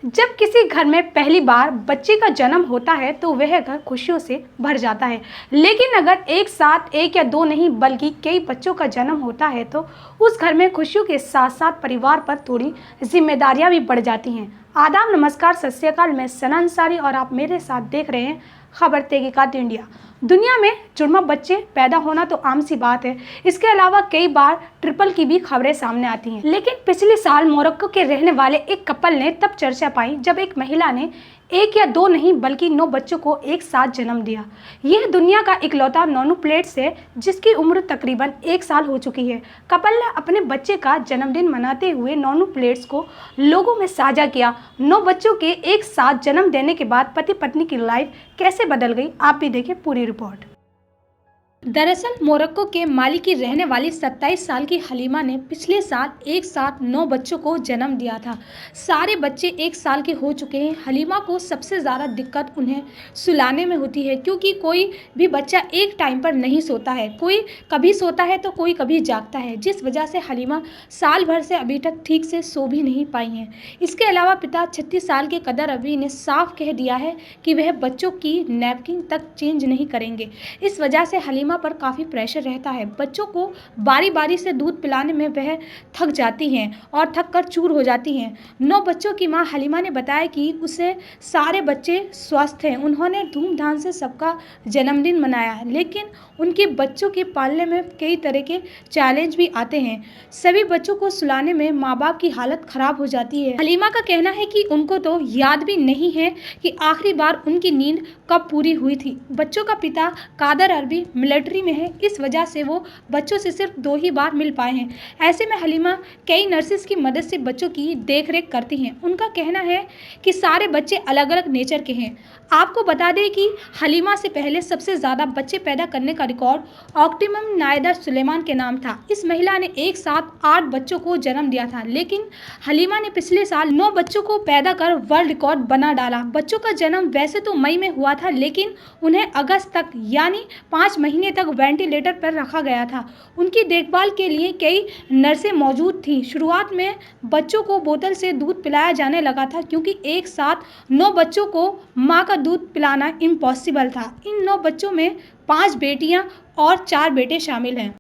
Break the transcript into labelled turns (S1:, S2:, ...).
S1: जब किसी घर में पहली बार बच्चे का जन्म होता है तो वह घर खुशियों से भर जाता है। लेकिन अगर एक साथ एक या दो नहीं बल्कि कई बच्चों का जन्म होता है तो उस घर में खुशियों के साथ साथ परिवार पर थोड़ी जिम्मेदारियां भी बढ़ जाती हैं। आदाब, नमस्कार, सत श्री अकाल। मैं सना अंसारी और आप मेरे साथ देख रहे हैं खबर तहकीकात इंडिया। दुनिया में जुड़वा बच्चे पैदा होना तो आम सी बात है। इसके अलावा कई बार ट्रिपल की भी खबरें सामने आती हैं। लेकिन पिछले साल मोरक्को के रहने वाले एक कपल ने तब चर्चा पाई जब एक महिला ने एक या दो नहीं बल्कि 9 बच्चों को एक साथ जन्म दिया। यह दुनिया का इकलौता नोनुप्लेट्स है जिसकी उम्र तकरीबन 1 साल हो चुकी है। कपल ने अपने बच्चे का जन्मदिन मनाते हुए नोनुप्लेट्स को लोगों में साझा किया। 9 बच्चों के एक साथ जन्म देने के बाद पति पत्नी की लाइफ कैसे बदल गई, आप भी देखें पूरी रिपोर्ट। दरअसल मोरक्को के माली की रहने वाली 27 साल की हलीमा ने पिछले साल एक साथ 9 बच्चों को जन्म दिया था। सारे बच्चे 1 साल के हो चुके हैं। हलीमा को सबसे ज़्यादा दिक्कत उन्हें सुलाने में होती है क्योंकि कोई भी बच्चा एक टाइम पर नहीं सोता है। कोई कभी सोता है तो कोई कभी जागता है, जिस वजह से हलीमा साल भर से अभी तक ठीक से सो भी नहीं पाई हैं। इसके अलावा पिता 36 साल के कदर अभी ने साफ कह दिया है कि वह बच्चों की नैपकिन तक चेंज नहीं करेंगे। इस वजह से हलीमा पर काफी प्रेशर रहता है। बच्चों को बारी बारी से दूध पिलाने में वह थक जाती हैं और थक कर चूर हो जाती हैं। 9 बच्चों की मां हलीमा ने बताया कि उसे सारे बच्चे स्वस्थ हैं। उन्होंने धूमधाम से सबका जन्मदिन मनाया, लेकिन उनके बच्चों के पालने में कई तरह के चैलेंज भी आते हैं। सभी बच्चों को सुलाने में माँ बाप की हालत खराब हो जाती है। हलीमा का कहना है कि उनको तो याद भी नहीं है कि आखिरी बार उनकी नींद कब पूरी हुई थी। बच्चों का पिता कादर अरबी मिलिट्री में है, इस वजह से वो बच्चों से सिर्फ 2 ही बार मिल पाए हैं। ऐसे में हलीमा कई नर्सेस की मदद से बच्चों की देखरेख करती हैं। उनका कहना है कि सारे बच्चे अलग अलग नेचर के हैं। आपको बता दें कि हलीमा से पहले सबसे ज़्यादा बच्चे पैदा करने का रिकॉर्ड ऑक्टिमम नायदा सुलेमान के नाम था। इस महिला ने एक साथ 8 बच्चों को जन्म दिया था, लेकिन हलीमा ने पिछले साल 9 बच्चों को पैदा कर वर्ल्ड रिकॉर्ड बना डाला। बच्चों का जन्म वैसे तो मई में हुआ था, लेकिन उन्हें अगस्त तक यानी 5 महीने तक वेंटिलेटर पर रखा गया था। उनकी देखभाल के लिए कई नर्सें मौजूद थीं। शुरुआत में बच्चों को बोतल से दूध पिलाया जाने लगा था क्योंकि एक साथ 9 बच्चों को मां का दूध पिलाना इम्पॉसिबल था। इन 9 बच्चों में 5 बेटियां और 4 बेटे शामिल हैं।